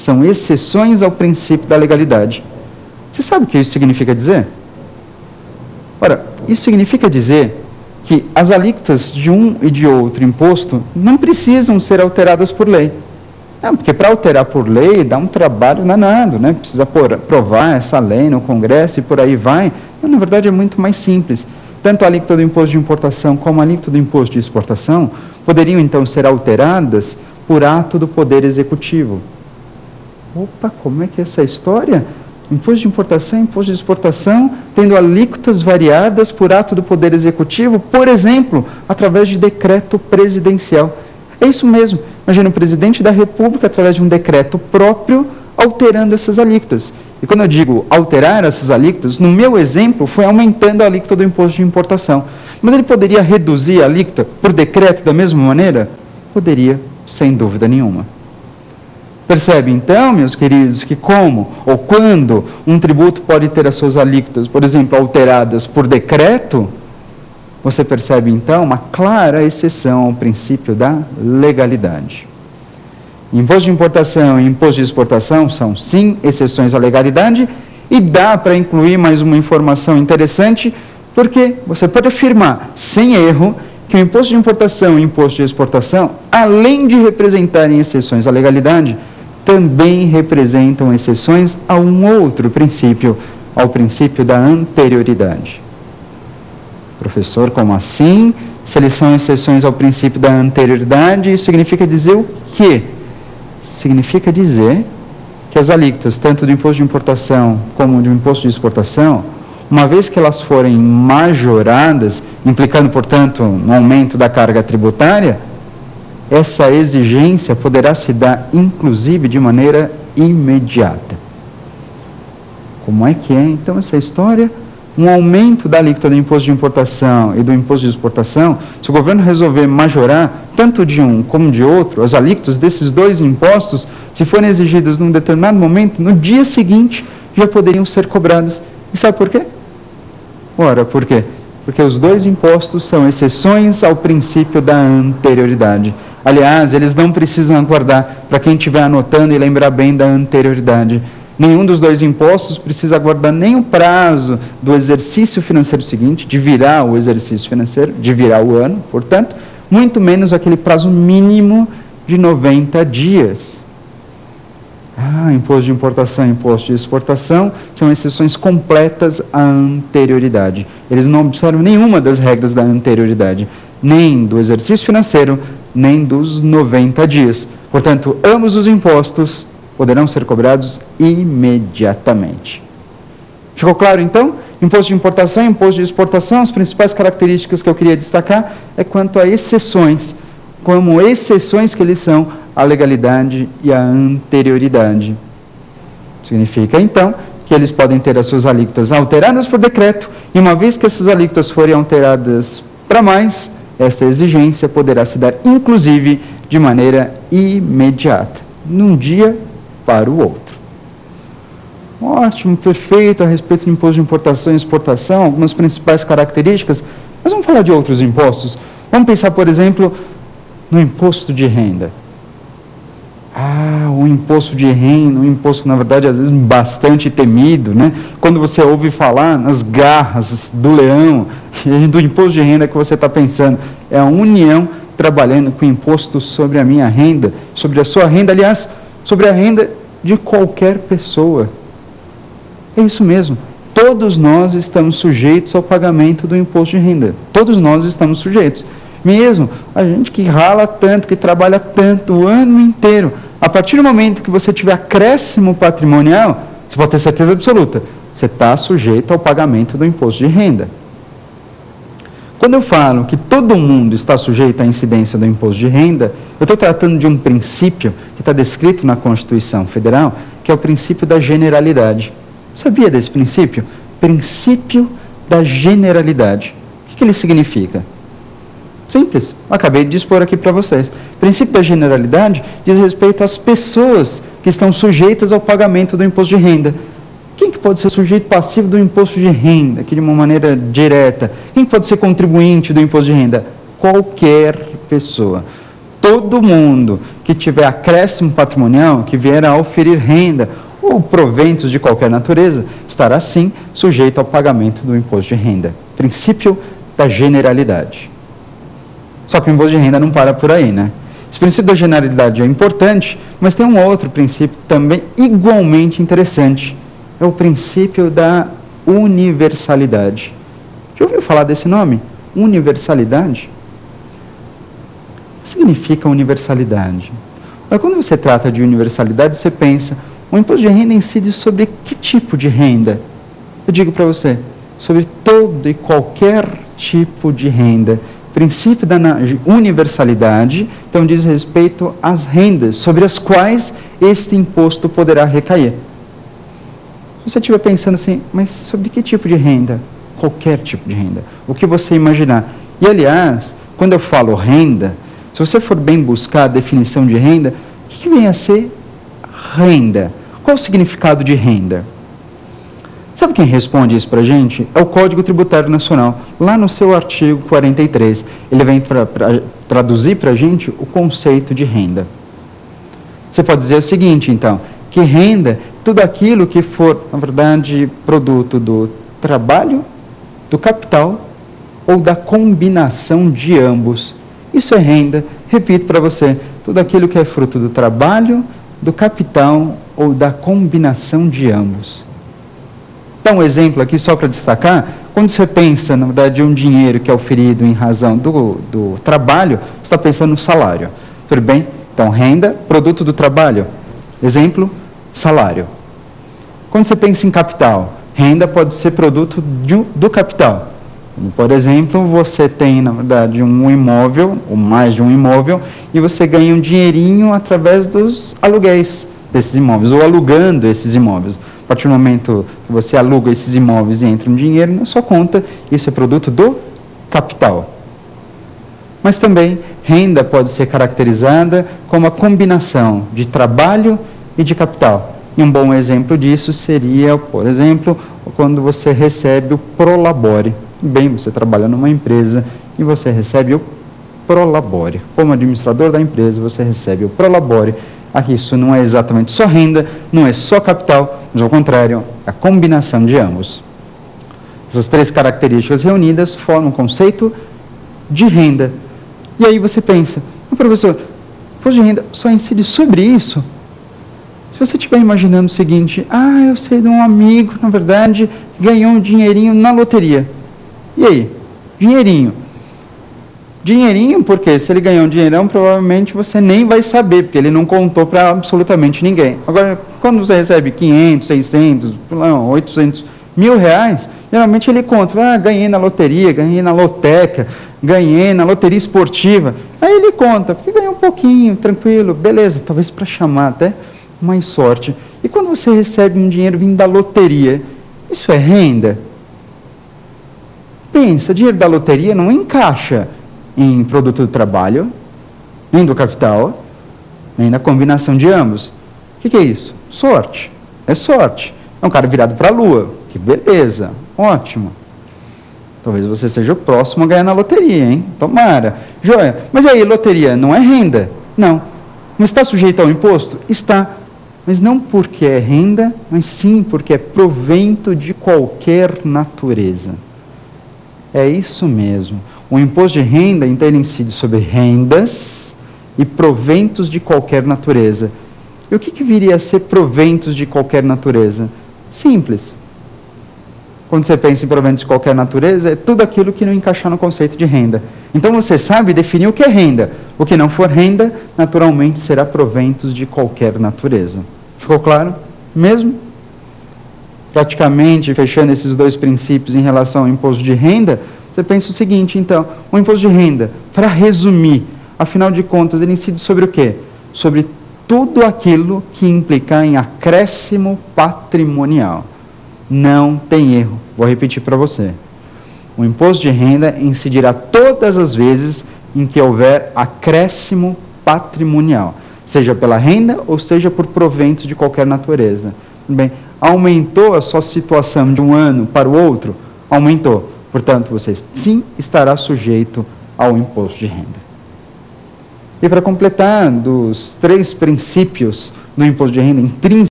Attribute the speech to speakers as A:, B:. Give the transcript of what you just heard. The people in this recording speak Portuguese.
A: são exceções ao princípio da legalidade. Você sabe o que isso significa dizer? Ora, isso significa dizer que as alíquotas de um e de outro imposto não precisam ser alteradas por lei. Não, porque para alterar por lei dá um trabalho danado, né? Precisa aprovar essa lei no Congresso e por aí vai. Então, na verdade, é muito mais simples. Tanto a alíquota do imposto de importação como a alíquota do imposto de exportação poderiam, então, ser alteradas por ato do Poder Executivo. Opa, como é que é essa história? Imposto de importação, imposto de exportação, tendo alíquotas variadas por ato do Poder Executivo, por exemplo, através de decreto presidencial. É isso mesmo. Imagina o presidente da República, através de um decreto próprio, alterando essas alíquotas. E quando eu digo alterar essas alíquotas, no meu exemplo, foi aumentando a alíquota do imposto de importação. Mas ele poderia reduzir a alíquota por decreto da mesma maneira? Poderia, sem dúvida nenhuma. Percebe, então, meus queridos, que como ou quando um tributo pode ter as suas alíquotas, por exemplo, alteradas por decreto, você percebe, então, uma clara exceção ao princípio da legalidade. Imposto de importação e imposto de exportação são, sim, exceções à legalidade, e dá para incluir mais uma informação interessante, porque você pode afirmar, sem erro, que o imposto de importação e o imposto de exportação, além de representarem exceções à legalidade, também representam exceções a um outro princípio, ao princípio da anterioridade. Professor, como assim? Se eles são exceções ao princípio da anterioridade, isso significa dizer o quê? Significa dizer que as alíquotas, tanto do imposto de importação como do imposto de exportação, uma vez que elas forem majoradas, implicando, portanto, no aumento da carga tributária, essa exigência poderá se dar, inclusive, de maneira imediata. Como é que é, então, essa história? Um aumento da alíquota do imposto de importação e do imposto de exportação, se o governo resolver majorar, tanto de um como de outro, as alíquotas desses dois impostos, se forem exigidas num determinado momento, no dia seguinte, já poderiam ser cobrados. E sabe por quê? Ora, por quê? Porque os dois impostos são exceções ao princípio da anterioridade. Aliás, eles não precisam aguardar, para quem estiver anotando e lembrar bem da anterioridade. Nenhum dos dois impostos precisa aguardar nem o prazo do exercício financeiro seguinte, de virar o exercício financeiro, de virar o ano, portanto, muito menos aquele prazo mínimo de 90 dias. Imposto de importação e imposto de exportação são exceções completas à anterioridade. Eles não observam nenhuma das regras da anterioridade, nem do exercício financeiro, nem dos 90 dias. Portanto, ambos os impostos poderão ser cobrados imediatamente. Ficou claro, então? Imposto de importação e imposto de exportação, as principais características que eu queria destacar é quanto a exceções, como exceções que eles são à legalidade e à anterioridade. Significa, então, que eles podem ter as suas alíquotas alteradas por decreto, e uma vez que essas alíquotas forem alteradas para mais, essa exigência poderá se dar, inclusive, de maneira imediata, num dia para o outro. Ótimo, perfeito, a respeito do imposto de importação e exportação, algumas principais características, mas vamos falar de outros impostos. Vamos pensar, por exemplo, no imposto de renda. O imposto de renda, um imposto, na verdade, às vezes bastante temido, né? Quando você ouve falar nas garras do leão, do imposto de renda que você está pensando, é a União trabalhando com imposto sobre a minha renda, sobre a sua renda, aliás, sobre a renda de qualquer pessoa. É isso mesmo. Todos nós estamos sujeitos ao pagamento do imposto de renda. Todos nós estamos sujeitos. Mesmo a gente que rala tanto, que trabalha tanto o ano inteiro. A partir do momento que você tiver acréscimo patrimonial, você pode ter certeza absoluta, você está sujeito ao pagamento do imposto de renda. Quando eu falo que todo mundo está sujeito à incidência do imposto de renda, eu estou tratando de um princípio que está descrito na Constituição Federal, que é o princípio da generalidade. Sabia desse princípio? Princípio da generalidade. O que ele significa? Simples, acabei de expor aqui para vocês. O princípio da generalidade diz respeito às pessoas que estão sujeitas ao pagamento do imposto de renda. Quem que pode ser sujeito passivo do imposto de renda, aqui de uma maneira direta? Quem pode ser contribuinte do imposto de renda? Qualquer pessoa. Todo mundo que tiver acréscimo patrimonial, que vier a oferir renda ou proventos de qualquer natureza, estará sim sujeito ao pagamento do imposto de renda. Princípio da generalidade. Só que o imposto de renda não para por aí, né? Esse princípio da generalidade é importante, mas tem um outro princípio também igualmente interessante. É o princípio da universalidade. Já ouviu falar desse nome? Universalidade? O que significa universalidade? Mas quando você trata de universalidade, você pensa, o imposto de renda incide sobre que tipo de renda? Eu digo para você, sobre todo e qualquer tipo de renda. O princípio da universalidade, então, diz respeito às rendas sobre as quais este imposto poderá recair. Se você estiver pensando assim, mas sobre que tipo de renda? Qualquer tipo de renda. O que você imaginar. E, aliás, quando eu falo renda, se você for bem buscar a definição de renda, o que vem a ser renda? Qual o significado de renda? Sabe quem responde isso para a gente? É o Código Tributário Nacional, lá no seu artigo 43. Ele vem para traduzir para a gente o conceito de renda. Você pode dizer o seguinte, então, que renda, tudo aquilo que for, na verdade, produto do trabalho, do capital ou da combinação de ambos. Isso é renda. Repito para você, tudo aquilo que é fruto do trabalho, do capital ou da combinação de ambos. Dá um exemplo aqui só para destacar. Quando você pensa, na verdade, um dinheiro que é oferido em razão do trabalho, você está pensando no salário. Tudo bem? Então, renda, produto do trabalho. Exemplo, salário. Quando você pensa em capital, renda pode ser produto do capital. Por exemplo, você tem, na verdade, um imóvel, ou mais de um imóvel, e você ganha um dinheirinho através dos aluguéis desses imóveis, ou alugando esses imóveis. A partir do momento que você aluga esses imóveis e entra um dinheiro na sua conta, isso é produto do capital. Mas também, renda pode ser caracterizada como a combinação de trabalho e de capital. E um bom exemplo disso seria, por exemplo, quando você recebe o prolabore. Bem, você trabalha numa empresa e você recebe o prolabore. Como administrador da empresa, você recebe o prolabore. Aqui isso não é exatamente só renda, não é só capital, mas ao contrário, é a combinação de ambos. Essas três características reunidas formam o conceito de renda. E aí você pensa, professor, o imposto de renda só incide sobre isso? Se você estiver imaginando o seguinte, eu sei de um amigo, na verdade, ganhou um dinheirinho na loteria. E aí? Dinheirinho. Dinheirinho, porque se ele ganhou um dinheirão, provavelmente você nem vai saber, porque ele não contou para absolutamente ninguém. Agora, quando você recebe 500, 600, 800 mil reais, geralmente ele conta, ganhei na loteria, ganhei na loteca, ganhei na loteria esportiva. Aí ele conta, porque ganhou um pouquinho, tranquilo, beleza, talvez para chamar até mais sorte. E quando você recebe um dinheiro vindo da loteria, isso é renda? Pensa, dinheiro da loteria não encaixa em produto do trabalho, nem do capital, nem na combinação de ambos. O que é isso? Sorte. É sorte. É um cara virado para a lua. Que beleza. Ótimo. Talvez você seja o próximo a ganhar na loteria, hein? Tomara. Joia. Mas aí, loteria não é renda? Não. Não está sujeito ao imposto? Está. Mas não porque é renda, mas sim porque é provento de qualquer natureza. É isso mesmo. O imposto de renda, então, ele incide sobre rendas e proventos de qualquer natureza. E o que viria a ser proventos de qualquer natureza? Simples. Quando você pensa em proventos de qualquer natureza, é tudo aquilo que não encaixar no conceito de renda. Então você sabe definir o que é renda. O que não for renda, naturalmente será proventos de qualquer natureza. Ficou claro? Mesmo? Praticamente, fechando esses dois princípios em relação ao imposto de renda, você pensa o seguinte, então, o imposto de renda, para resumir, afinal de contas, ele incide sobre o quê? Sobre tudo aquilo que implicar em acréscimo patrimonial. Não tem erro. Vou repetir para você. O imposto de renda incidirá todas as vezes em que houver acréscimo patrimonial, seja pela renda ou seja por proventos de qualquer natureza. Bem, aumentou a sua situação de um ano para o outro? Aumentou. Portanto, você sim estará sujeito ao imposto de renda. E para completar, dos 3 princípios do imposto de renda intrínseco,